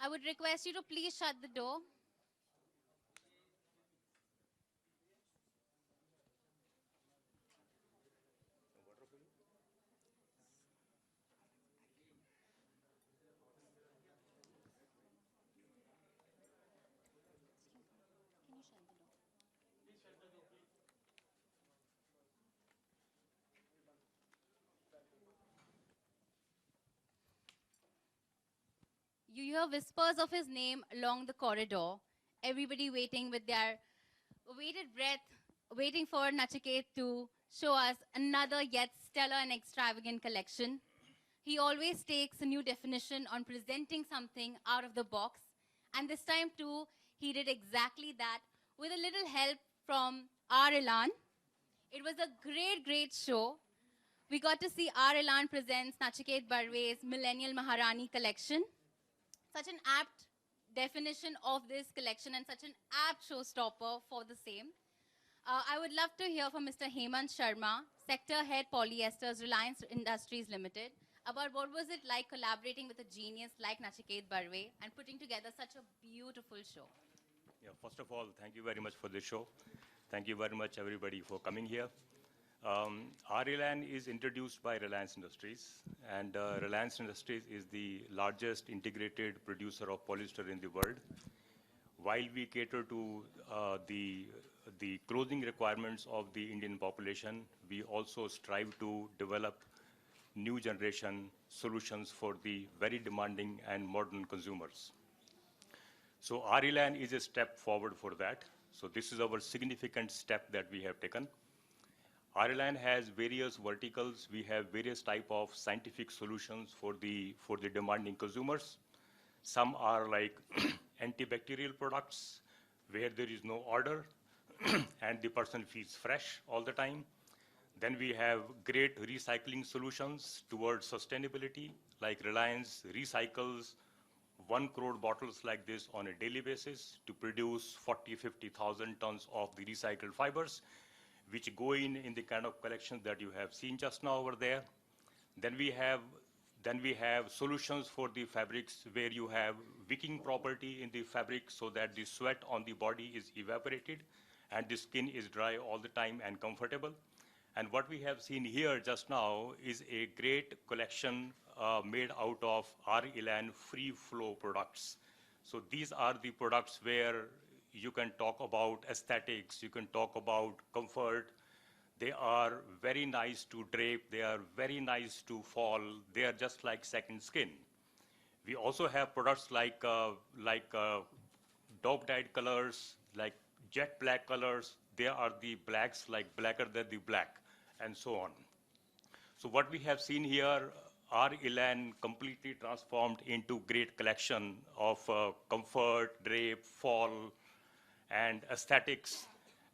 I would request you to please shut the door. Can you shut the door? You hear whispers of his name along the corridor, everybody waiting with their bated breath, waiting for Nachiket to show us another yet stellar and extravagant collection. He always takes a new definition on presenting something out of the box. And this time, too, he did exactly that with a little help from R. Elan. It was a great, great show. We got to see R. Elan presents Nachiket Barve's Millennial Maharani collection. Such an apt definition of this collection and such an apt showstopper for the same. I would love to hear from Mr. Hemant Sharma, Sector Head Polyesters, Reliance Industries Limited, about what was it like collaborating with a genius like Nachiket Barve and putting together such a beautiful show. Yeah, first of all, thank you very much for this show. Thank you very much, everybody, for coming here. RLAN is introduced by Reliance Industries, and Reliance Industries is the largest integrated producer of polyester in the world. While we cater to the clothing requirements of the Indian population, we also strive to develop new generation solutions for the very demanding and modern consumers. So RLAN is a step forward for that. So this is our significant step that we have taken. RLAN has various verticals. We have various type of scientific solutions for the demanding consumers. Some are like antibacterial products where there is no odor and the person feels fresh all the time. Then we have great recycling solutions towards sustainability, like Reliance recycles 1 crore bottles like this on a daily basis to produce 40-50,000 tons of the recycled fibers, which go in the kind of collections that you have seen just now over there. Then we have solutions for the fabrics where you have wicking property in the fabric so that the sweat on the body is evaporated and the skin is dry all the time and comfortable. And what we have seen here just now is a great collection made out of R-Elan free flow products. So these are the products where you can talk about aesthetics, you can talk about comfort. They are very nice to drape, they are very nice to fall, they are just like second skin. We also have products like dog-dyed colors, like jet black colors. They are the blacks, like blacker than the black, and so on. So what we have seen here, R-Elan completely transformed into great collection of comfort, drape, fall, and aesthetics.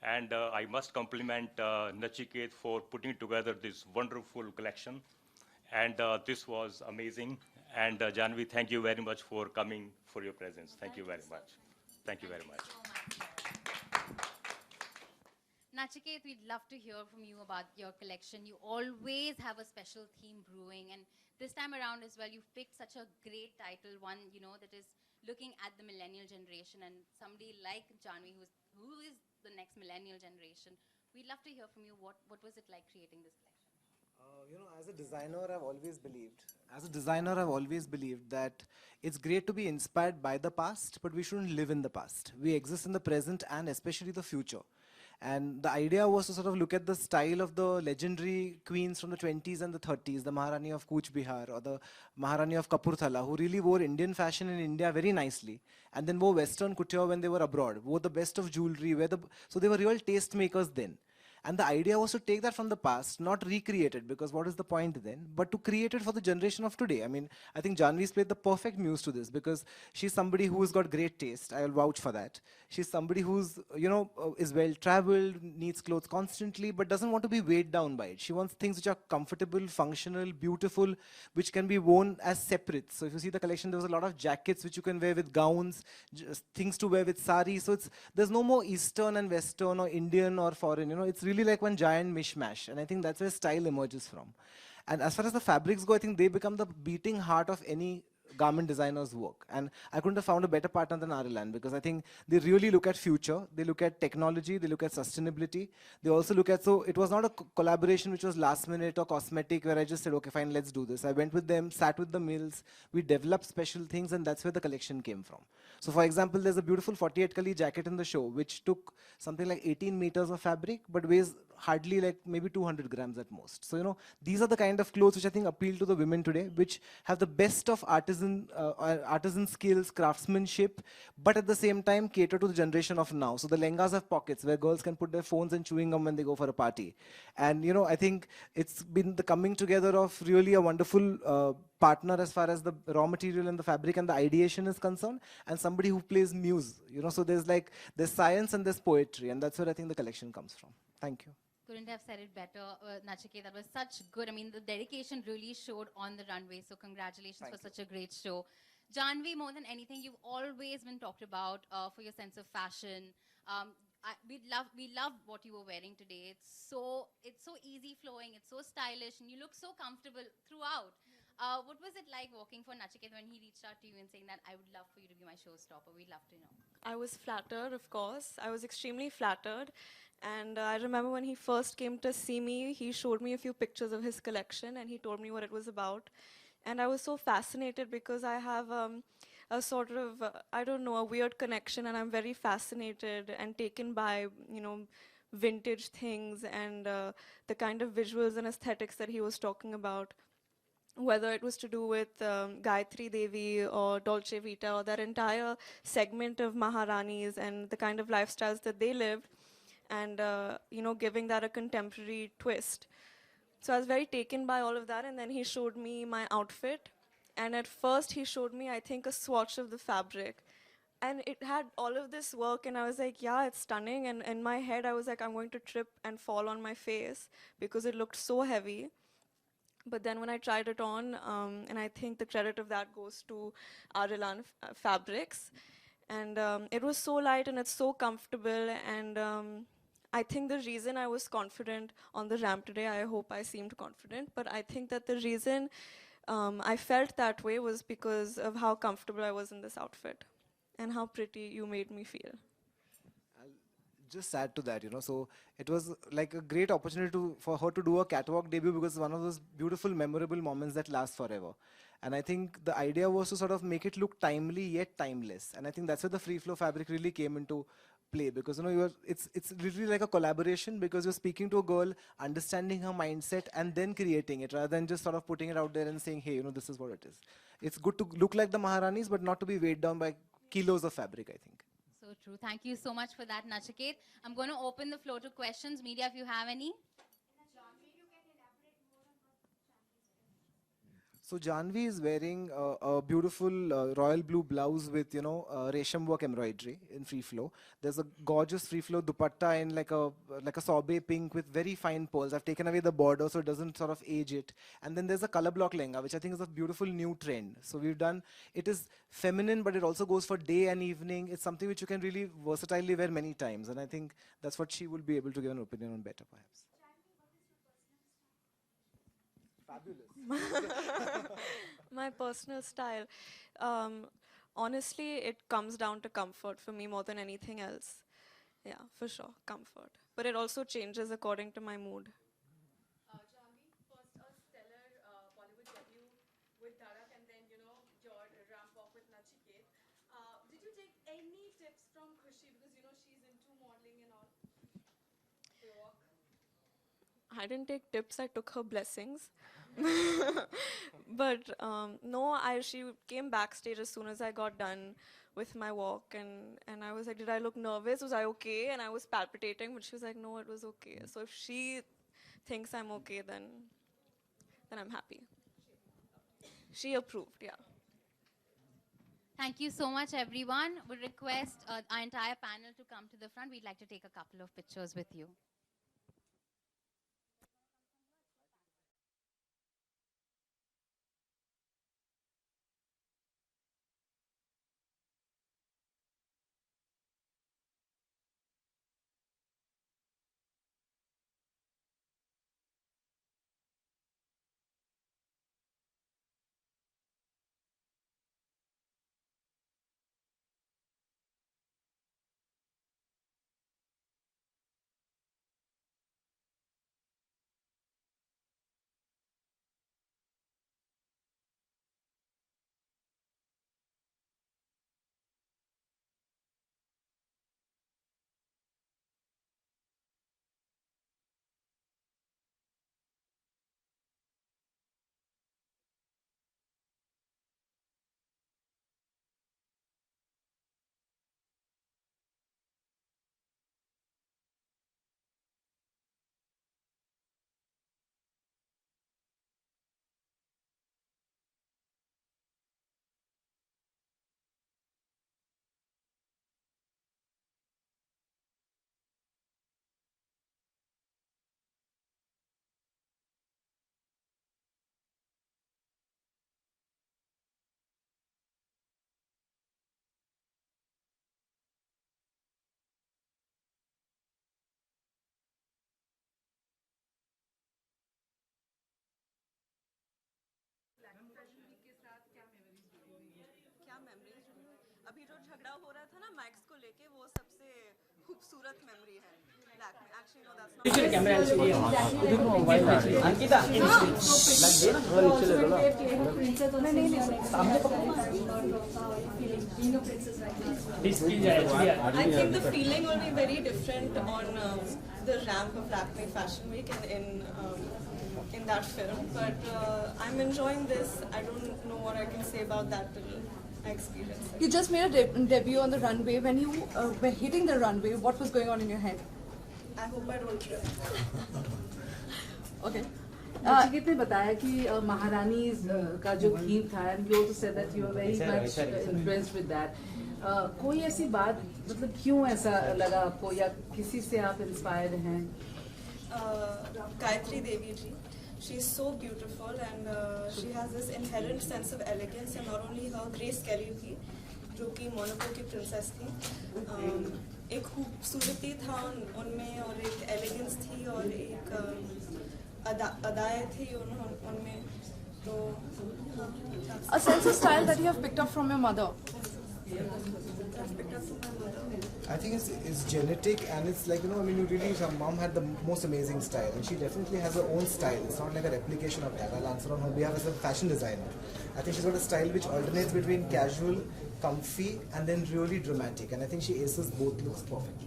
And I must compliment Nachiket for putting together this wonderful collection. And this was amazing. And Janvi, thank you very much for coming, for your presence. Thank you very much. Thank you very much. Nachiket, we'd love to hear from you about your collection. You always have a special theme brewing, and this time around as well, you've picked such a great title, one that is looking at the millennial generation, and somebody like Janvi, who is the next millennial generation. We'd love to hear from you. What was it like creating this collection? As a designer, I've always believed that it's great to be inspired by the past, but we shouldn't live in the past. We exist in the present and especially the future. And the idea was to sort of look at the style of the legendary queens from the 20s and the 30s, the Maharani of Cooch Behar or the Maharani of Kapurthala, who really wore Indian fashion in India very nicely, and then wore Western couture when they were abroad, wore the best of jewelry, so they were real taste makers then. And the idea was to take that from the past, not recreate it, because what is the point then, but to create it for the generation of today. I mean, I think Janvi's played the perfect muse to this, because she's somebody who's got great taste. I'll vouch for that. She's somebody who's, is well-traveled, needs clothes constantly, but doesn't want to be weighed down by it. She wants things which are comfortable, functional, beautiful, which can be worn as separate. So if you see the collection, there's a lot of jackets which you can wear with gowns, things to wear with sari. So there's no more Eastern and Western or Indian or foreign, it's really like one giant mishmash, and I think that's where style emerges from. And as far as the fabrics go, I think they become the beating heart of any garment designers work. And I couldn't have found a better partner than Arilan, because I think they really look at future, they look at technology, they look at sustainability. They also look at, so it was not a collaboration which was last minute or cosmetic where I just said, okay, fine, let's do this. I went with them, sat with the mills, we developed special things, and that's where the collection came from. So for example, there's a beautiful 48 Kali jacket in the show, which took something like 18 meters of fabric, but weighs hardly like maybe 200 grams at most. So, these are the kind of clothes which I think appeal to the women today, which have the best of artisan skills, craftsmanship, but at the same time cater to the generation of now. So the lehengas have pockets where girls can put their phones and chewing gum when they go for a party. And, I think it's been the coming together of really a wonderful partner as far as the raw material and the fabric and the ideation is concerned, and somebody who plays muse. So there's science and there's poetry, and that's where I think the collection comes from. Thank you. Couldn't have said it better, Nachiket. That was such good. I mean, the dedication really showed on the runway. So congratulations for such a great show. Janvi, more than anything, you've always been talked about for your sense of fashion. We love what you were wearing today. It's so easy flowing. It's so stylish, and you look so comfortable throughout. What was it like walking for Nachiket when he reached out to you and saying that I would love for you to be my showstopper? We'd love to know. I was flattered, of course. I was extremely flattered. And I remember when he first came to see me, he showed me a few pictures of his collection and he told me what it was about. And I was so fascinated because I have a sort of, I don't know, a weird connection, and I'm very fascinated and taken by, vintage things and the kind of visuals and aesthetics that he was talking about. Whether it was to do with Gayatri Devi or Dolce Vita or that entire segment of Maharanis and the kind of lifestyles that they lived, and giving that a contemporary twist. So I was very taken by all of that, and then he showed me my outfit, and at first he showed me, I think, a swatch of the fabric, and it had all of this work, and I was like, yeah, it's stunning, and in my head I was like, I'm going to trip and fall on my face because it looked so heavy. But then when I tried it on, and I think the credit of that goes to Arilan Fabrics, and it was so light and it's so comfortable, and I think the reason I was confident on the ramp today, I hope I seemed confident, but I think that the reason I felt that way was because of how comfortable I was in this outfit and how pretty you made me feel. Just add to that, so it was like a great opportunity for her to do a catwalk debut, because it's one of those beautiful, memorable moments that last forever. And I think the idea was to sort of make it look timely yet timeless. And I think that's where the free flow fabric really came into play, because it's literally like a collaboration, because you're speaking to a girl, understanding her mindset, and then creating it rather than just sort of putting it out there and saying, hey, this is what it is. It's good to look like the Maharanis, but not to be weighed down by kilos of fabric, I think. So true. Thank you so much for that, Nachiket. I'm going to open the floor to questions. Media, if you have any. So Janvi is wearing a beautiful royal blue blouse with, resham work embroidery in free flow. There's a gorgeous free flow dupatta in like a sorbet pink with very fine pearls. I've taken away the border so it doesn't sort of age it. And then there's a color block lehenga, which I think is a beautiful new trend. So it is feminine, but it also goes for day and evening. It's something which you can really versatilely wear many times. And I think that's what she will be able to give an opinion on better, perhaps. Fabulous. My personal style. Honestly, it comes down to comfort for me more than anything else. Yeah, for sure, comfort. But it also changes according to my mood. Janvi, first a stellar Bollywood debut with Dharak, and then your ramp walk with Nachiket. Did you take any tips from Khushi, because she's into modeling and all for your walk? I didn't take tips, I took her blessings. But no, she came backstage as soon as I got done with my walk, and I was like, did I look nervous? Was I okay? And I was palpitating, but she was like, no, it was okay. So if she thinks I'm okay, then I'm happy. She approved, yeah. Thank you so much, everyone. We request our entire panel to come to the front. We'd like to take a couple of pictures with you. Bags को लेके वो सबसे खूबसूरत memory है Lakme. Actually, no, that's not. I think the feeling will be very different on the ramp of Lakme Fashion Week and in that film. But I'm enjoying this. I don't know what I can say about that till I experience it. You just made a debut on the runway. When you were hitting the runway, what was going on in your head? I hope I don't trip. Okay. Nachiket ने बताया कि महारानी का जो theme था and you also said that you are very much influenced with that कोई ऐसी बात मतलब क्यों ऐसा लगा आपको या किसी से आप इंस्पायर्ड हैं Gayatri Devi ji. She's so beautiful and she has this inherent sense of elegance and not only her, Grace Kelly थी जो कि मोनाको की princess थी एक खूबसूरती था उनमें और एक elegance थी और एक अदाएं थी उनमें तो A sense of style that you have picked up from your mother. I've picked up from my mother. I think it's genetic and it's like, you know, I mean, you really, her mom had the most amazing style and she definitely has her own style. It's not like a replication of that. I'll answer on her behalf as a fashion designer. I think she's got a style which alternates between casual, comfy and then really dramatic, and I think she aces both looks perfectly.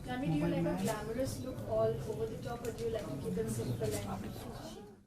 Cami, do you like a glamorous look all over the top or do you like to keep it simple and